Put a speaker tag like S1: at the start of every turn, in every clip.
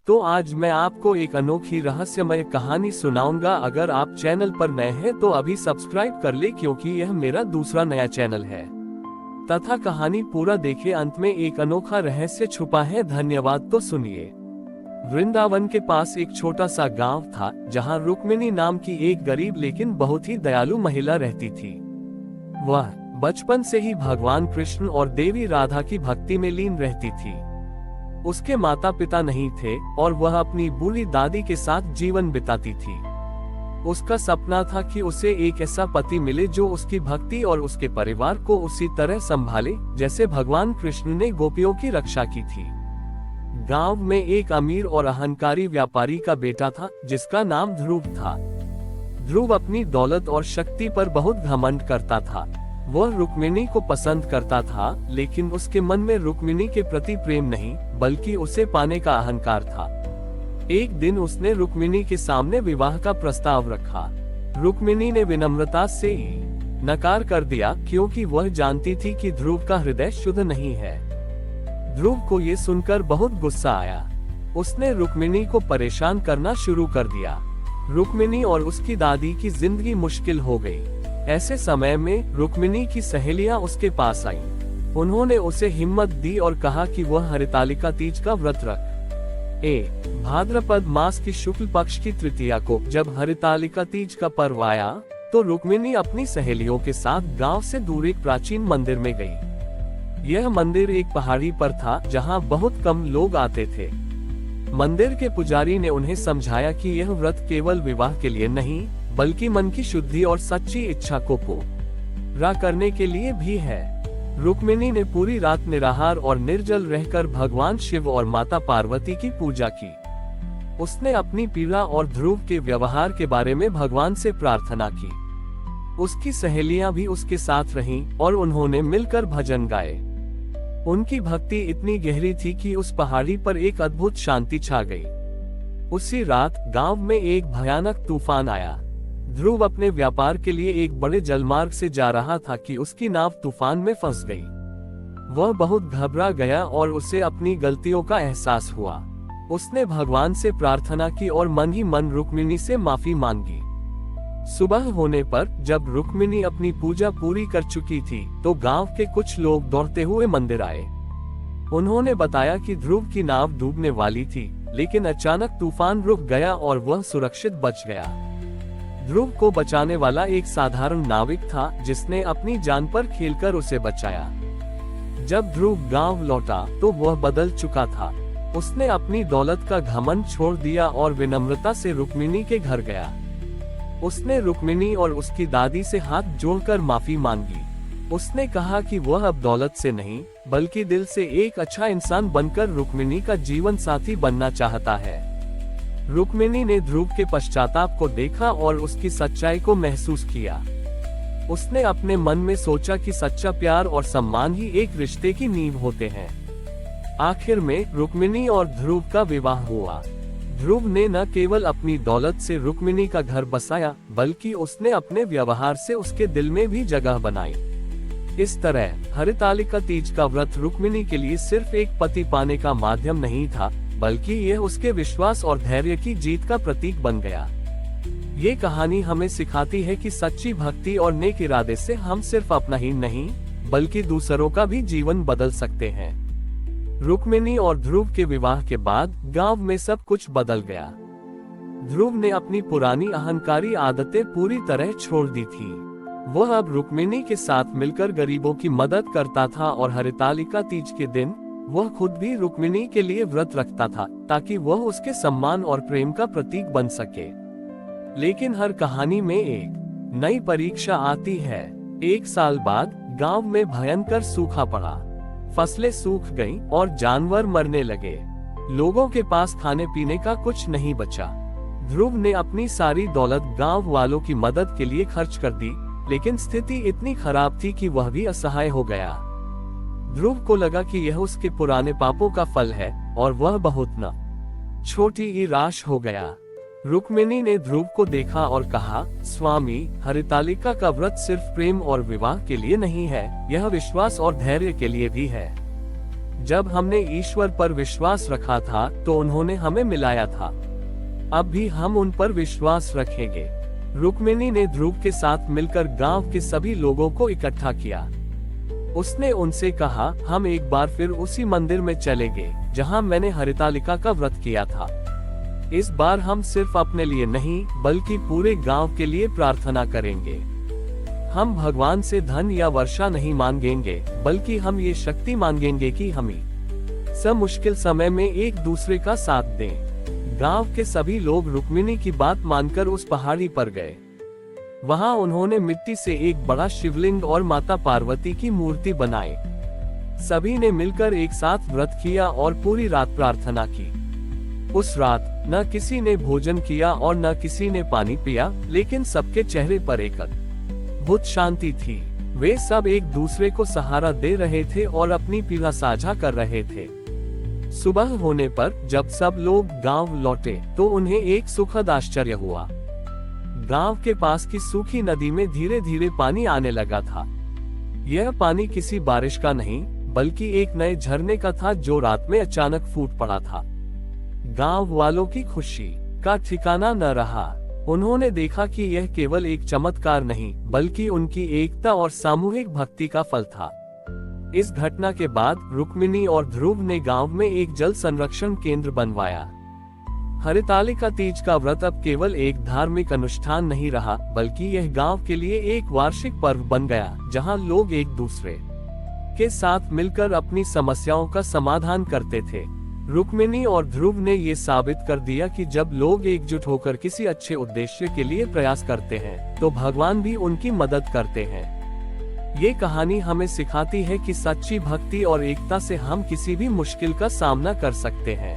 S1: तो आज मैं आपको एक अनोखी रहस्यमय कहानी सुनाऊंगा। अगर आप चैनल पर नए हैं तो अभी सब्सक्राइब कर ले, क्योंकि यह मेरा दूसरा नया चैनल है। तथा कहानी पूरा देखे, अंत में एक अनोखा रहस्य छुपा है। धन्यवाद। तो सुनिए। वृंदावन के पास एक छोटा सा गांव था, जहां रुक्मिणी नाम की एक गरीब लेकिन बहुत ही दयालु महिला रहती थी। वह बचपन से ही भगवान कृष्ण और देवी राधा की भक्ति में लीन रहती थी। उसके माता पिता नहीं थे और वह अपनी बूढ़ी दादी के साथ जीवन बिताती थी। उसका सपना था कि उसे एक ऐसा पति मिले जो उसकी भक्ति और उसके परिवार को उसी तरह संभाले जैसे भगवान कृष्ण ने गोपियों की रक्षा की थी। गांव में एक अमीर और अहंकारी व्यापारी का बेटा था, जिसका नाम ध्रुव था। ध्रुव अपनी दौलत और शक्ति पर बहुत घमंड करता था। वह रुक्मिणी को पसंद करता था, लेकिन उसके मन में रुक्मिणी के प्रति प्रेम नहीं, बल्कि उसे पाने का अहंकार था। एक दिन उसने रुक्मिणी के सामने विवाह का प्रस्ताव रखा। रुक्मिणी ने विनम्रता से नकार कर दिया, क्योंकि वह जानती थी कि ध्रुव का हृदय शुद्ध नहीं है। ध्रुव को ये सुनकर बहुत गुस्सा आया। उसने रुक्मिणी को परेशान करना शुरू कर दिया। रुक्मिणी और उसकी दादी की जिंदगी मुश्किल हो गई। ऐसे समय में रुक्मिणी की सहेलियां उसके पास आईं। उन्होंने उसे हिम्मत दी और कहा कि वह हरितालिका तीज का व्रत रख। भाद्रपद मास की शुक्ल पक्ष की तृतीया को जब हरितालिका तीज का पर्व आया, तो रुक्मिणी अपनी सहेलियों के साथ गांव से दूर एक प्राचीन मंदिर में गई। यह मंदिर एक पहाड़ी पर था, जहां बहुत कम लोग आते थे। मंदिर के पुजारी ने उन्हें समझाया कि यह व्रत केवल विवाह के लिए नहीं, बल्कि मन की शुद्धि और सच्ची इच्छा को पूरा करने के लिए भी है। रुक्मिणी ने पूरी रात निराहार और निर्जल रहकर भगवान शिव और माता पार्वती की पूजा की। उसने अपनी पीड़ा और ध्रुव के व्यवहार के बारे में भगवान से प्रार्थना की। उसकी सहेलियां भी उसके साथ रहीं और उन्होंने मिलकर भजन गाए। उनकी भक्ति इतनी गहरी थी कि उस पहाड़ी पर एक अद्भुत शांति छा गई। उसी रात गांव में एक भयानक तूफान आया। ध्रुव अपने व्यापार के लिए एक बड़े जलमार्ग से जा रहा था कि उसकी नाव तूफान में फंस गई। वह बहुत घबरा गया और उसे अपनी गलतियों का एहसास हुआ। उसने भगवान से प्रार्थना की और मन ही मन रुक्मिणी से माफी मांगी। सुबह होने पर जब रुक्मिणी अपनी पूजा पूरी कर चुकी थी, तो गांव के कुछ लोग दौड़ते हुए मंदिर आए। उन्होंने बताया कि ध्रुव की नाव डूबने वाली थी, लेकिन अचानक तूफान रुक गया और वह सुरक्षित बच गया। ध्रुव को बचाने वाला एक साधारण नाविक था, जिसने अपनी जान पर खेलकर उसे बचाया। जब ध्रुव गांव लौटा तो वह बदल चुका था। उसने अपनी दौलत का घमंड छोड़ दिया और विनम्रता से रुक्मिणी के घर गया। उसने रुक्मिणी और उसकी दादी से हाथ जोड़कर माफी मांगी। उसने कहा कि वह अब दौलत से नहीं, बल्कि दिल से एक अच्छा इंसान बनकर रुक्मिणी का जीवन साथी बनना चाहता है। रुक्मिणी ने ध्रुव के पश्चाताप को देखा और उसकी सच्चाई को महसूस किया। उसने अपने मन में सोचा कि सच्चा प्यार और सम्मान ही एक रिश्ते की नींव होते हैं। आखिर में रुक्मिणी और ध्रुव का विवाह हुआ। ध्रुव ने न केवल अपनी दौलत से रुक्मिणी का घर बसाया, बल्कि उसने अपने व्यवहार से उसके दिल में भी जगह बनाई। इस तरह हरितालिका तीज का व्रत रुक्मिणी के लिए सिर्फ एक पति पाने का माध्यम नहीं था, बल्कि यह उसके विश्वास और धैर्य की जीत का प्रतीक बन गया। ये कहानी हमें सिखाती है कि सच्ची भक्ति और नेक इरादे से हम सिर्फ अपना ही नहीं, बल्कि दूसरों का भी जीवन बदल सकते हैं। रुक्मिणी और ध्रुव के विवाह के बाद गांव में सब कुछ बदल गया। ध्रुव ने अपनी पुरानी अहंकारी आदतें पूरी तरह छोड़ दी थी। वह अब रुक्मिणी के साथ मिलकर गरीबों की मदद करता था और हरितालिका तीज के दिन वह खुद भी रुक्मिणी के लिए व्रत रखता था, ताकि वह उसके सम्मान और प्रेम का प्रतीक बन सके। लेकिन हर कहानी में एक नई परीक्षा आती है। एक साल बाद गांव में भयंकर सूखा पड़ा। फसलें सूख गईं और जानवर मरने लगे। लोगों के पास खाने पीने का कुछ नहीं बचा। ध्रुव ने अपनी सारी दौलत गांव वालों की मदद के लिए खर्च कर दी, लेकिन स्थिति इतनी खराब थी कि वह भी असहाय हो गया। ध्रुव को लगा कि यह उसके पुराने पापों का फल है और वह बहुत छोटी निराश हो गया। रुक्मिणी ने ध्रुव को देखा और कहा, स्वामी, हरितालिका का व्रत सिर्फ प्रेम और विवाह के लिए नहीं है, यह विश्वास और धैर्य के लिए भी है। जब हमने ईश्वर पर विश्वास रखा था तो उन्होंने हमें मिलाया था। अब भी हम उन पर विश्वास रखेंगे। रुक्मिणी ने ध्रुव के साथ मिलकर गांव के सभी लोगों को इकट्ठा किया। उसने उनसे कहा, हम एक बार फिर उसी मंदिर में चलेंगे जहां मैंने हरितालिका का व्रत किया था। इस बार हम सिर्फ अपने लिए नहीं बल्कि पूरे गांव के लिए प्रार्थना करेंगे। हम भगवान से धन या वर्षा नहीं मांगेंगे, बल्कि हम ये शक्ति मांगेंगे कि हम सब मुश्किल समय में एक दूसरे का साथ दें। गांव के सभी लोग रुक्मिणी की बात मानकर उस पहाड़ी पर गए। वहां उन्होंने मिट्टी से एक बड़ा शिवलिंग और माता पार्वती की मूर्ति बनाई। सभी ने मिलकर एक साथ व्रत किया और पूरी रात प्रार्थना की। उस रात न किसी ने भोजन किया और न किसी ने पानी पिया, लेकिन सबके चेहरे पर एक अद्भुत शांति थी। वे सब एक दूसरे को सहारा दे रहे थे और अपनी पीड़ा साझा कर रहे थे। सुबह होने पर जब सब लोग गांव लौटे तो उन्हें एक सुखद आश्चर्य हुआ। गांव के पास की सूखी नदी में धीरे धीरे पानी आने लगा था। यह पानी किसी बारिश का नहीं बल्कि एक नए झरने का था जो रात में अचानक फूट पड़ा था। गांव वालों की खुशी का ठिकाना न रहा। उन्होंने देखा कि यह केवल एक चमत्कार नहीं बल्कि उनकी एकता और सामूहिक भक्ति का फल था। इस घटना के बाद रुक्मिणी और ध्रुव ने गांव में एक जल संरक्षण केंद्र बनवाया। हरितालिका तीज का व्रत अब केवल एक धार्मिक अनुष्ठान नहीं रहा बल्कि यह गांव के लिए एक वार्षिक पर्व बन गया, जहां लोग एक दूसरे के साथ मिलकर अपनी समस्याओं का समाधान करते थे। रुक्मिणी और ध्रुव ने ये साबित कर दिया कि जब लोग एकजुट होकर किसी अच्छे उद्देश्य के लिए प्रयास करते हैं तो भगवान भी उनकी मदद करते हैं। ये कहानी हमें सिखाती है कि सच्ची भक्ति और एकता से हम किसी भी मुश्किल का सामना कर सकते हैं।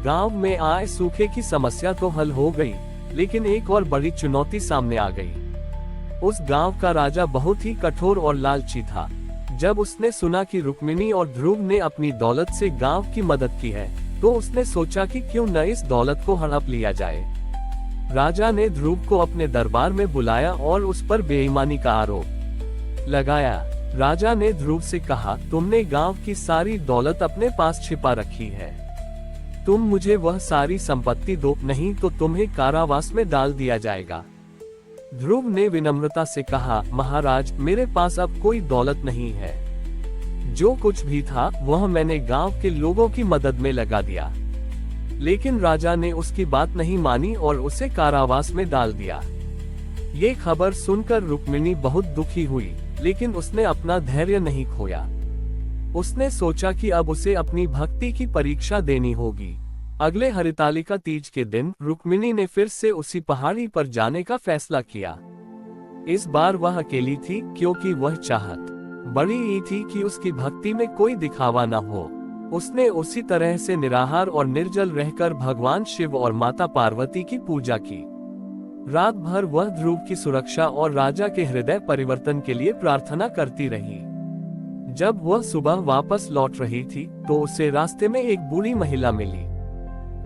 S1: गांव में आए सूखे की समस्या तो हल हो गई, लेकिन एक और बड़ी चुनौती सामने आ गई। उस गांव का राजा बहुत ही कठोर और लालची था। जब उसने सुना कि रुक्मिणी और ध्रुव ने अपनी दौलत से गांव की मदद की है तो उसने सोचा कि क्यों न इस दौलत को हड़प लिया जाए। राजा ने ध्रुव को अपने दरबार में बुलाया और उस पर बेईमानी का आरोप लगाया। राजा ने ध्रुव से कहा, तुमने गांव की सारी दौलत अपने पास छिपा रखी है। तुम मुझे वह सारी संपत्ति दो, नहीं तो तुम्हें कारावास में डाल दिया जाएगा। ध्रुव ने विनम्रता से कहा, महाराज, मेरे पास अब कोई दौलत नहीं है। जो कुछ भी था वह मैंने गांव के लोगों की मदद में लगा दिया। लेकिन राजा ने उसकी बात नहीं मानी और उसे कारावास में डाल दिया। ये खबर सुनकर रुक्मिणी बहुत दुखी हुई, लेकिन उसने अपना धैर्य नहीं खोया। उसने सोचा कि अब उसे अपनी भक्ति की परीक्षा देनी होगी। अगले हरितालिका तीज के दिन रुक्मिणी ने फिर से उसी पहाड़ी पर जाने का फैसला किया। इस बार वह अकेली थी क्योंकि वह चाहत बड़ी ही थी कि उसकी भक्ति में कोई दिखावा न हो। उसने उसी तरह से निराहार और निर्जल रहकर भगवान शिव और माता पार्वती की पूजा की। रात भर वह ध्रुव की सुरक्षा और राजा के हृदय परिवर्तन के लिए प्रार्थना करती रही। जब वह सुबह वापस लौट रही थी तो उसे रास्ते में एक बूढ़ी महिला मिली।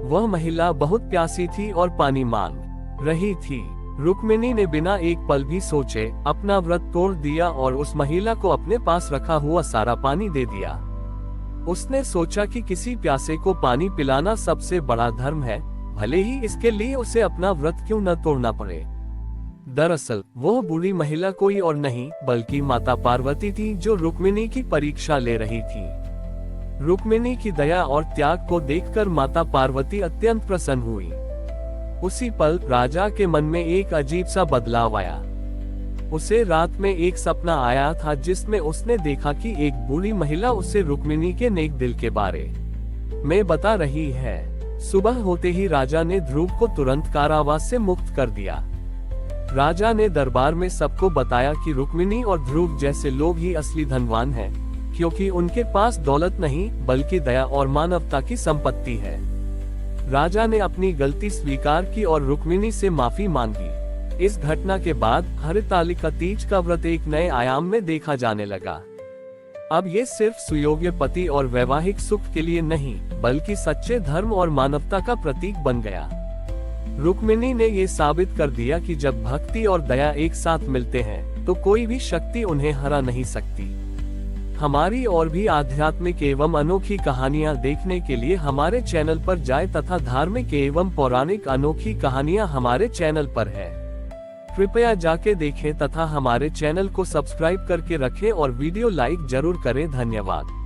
S1: वह महिला बहुत प्यासी थी और पानी मांग रही थी। रुक्मिणी ने बिना एक पल भी सोचे अपना व्रत तोड़ दिया और उस महिला को अपने पास रखा हुआ सारा पानी दे दिया। उसने सोचा कि किसी प्यासे को पानी पिलाना सबसे बड़ा धर्म है, भले ही इसके लिए उसे अपना व्रत क्यों न तोड़ना पड़े। दरअसल वह बूढ़ी महिला कोई और नहीं बल्कि माता पार्वती थी, जो रुक्मिणी की परीक्षा ले रही थी। रुक्मिणी की दया और त्याग को देखकर माता पार्वती अत्यंत प्रसन्न हुई। उसी पल राजा के मन में एक अजीब सा बदलाव आया। उसे रात में एक सपना आया था जिसमें उसने देखा कि एक बूढ़ी महिला उसे रुक्मिणी के नेक दिल के बारे में बता रही है। सुबह होते ही राजा ने ध्रुव को तुरंत कारावास से मुक्त कर दिया। राजा ने दरबार में सबको बताया कि रुक्मिणी और ध्रुव जैसे लोग ही असली धनवान हैं, क्योंकि उनके पास दौलत नहीं बल्कि दया और मानवता की संपत्ति है। राजा ने अपनी गलती स्वीकार की और रुक्मिणी से माफी मांगी। इस घटना के बाद हरितालिका तीज का व्रत एक नए आयाम में देखा जाने लगा। अब ये सिर्फ सुयोग्य पति और वैवाहिक सुख के लिए नहीं बल्कि सच्चे धर्म और मानवता का प्रतीक बन गया। रुक्मिणी ने ये साबित कर दिया कि जब भक्ति और दया एक साथ मिलते हैं तो कोई भी शक्ति उन्हें हरा नहीं सकती। हमारी और भी आध्यात्मिक एवं अनोखी कहानियाँ देखने के लिए हमारे चैनल पर जाएं तथा धार्मिक एवं पौराणिक अनोखी कहानियाँ हमारे चैनल पर है। कृपया जाके देखें तथा हमारे चैनल को सब्सक्राइब करके रखें और वीडियो लाइक जरूर करें। धन्यवाद।